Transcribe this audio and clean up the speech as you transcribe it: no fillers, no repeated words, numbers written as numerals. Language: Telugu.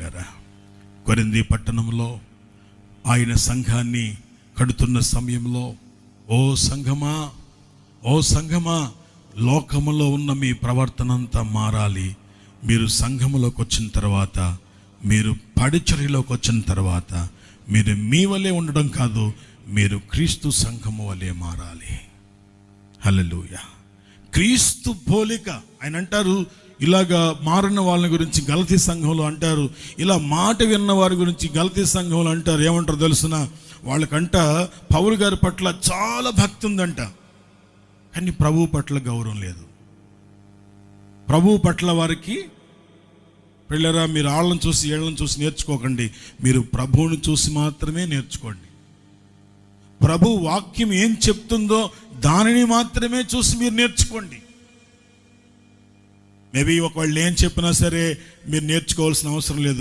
బిడ్డలారా, కొరింథీ పట్టణంలో ఆయన సంఘాన్ని కడుతున్న సమయంలో, ఓ సంఘమా, లోకములో ఉన్న మీ ప్రవర్తన అంతా మారాలి. మీరు సంఘములోకి వచ్చిన తర్వాత, మీరు పరిచర్యలోకి వచ్చిన తర్వాత, మీరు మీ వలె ఉండడం కాదు, మీరు క్రీస్తు సంఘము వలె మారాలి. హల్లెలూయా. క్రీస్తు పోలిక. ఆయన అంటారు, ఇలాగా మారిన వాళ్ళ గురించి గలతీ సంఘంలో అంటారు, ఇలా మాట విన్న వారి గురించి గలతీ సంఘంలో అంటారు. ఏమంటారు తెలుసిన? వాళ్ళకంట పౌలు గారి పట్ల చాలా భక్తి ఉందంట, కానీ ప్రభువు పట్ల గౌరవం లేదు. ప్రభువు పట్ల వారికి, పిల్లరా, మీరు వాళ్ళని చూసి వీళ్ళని చూసి నేర్చుకోకండి, మీరు ప్రభువుని చూసి మాత్రమే నేర్చుకోండి. ప్రభు వాక్యం ఏం చెప్తుందో దానిని మాత్రమే చూసి మీరు నేర్చుకోండి. మేబీ ఒకవేళ ఏం చెప్పినా సరే మీరు నేర్చుకోవాల్సిన అవసరం లేదు.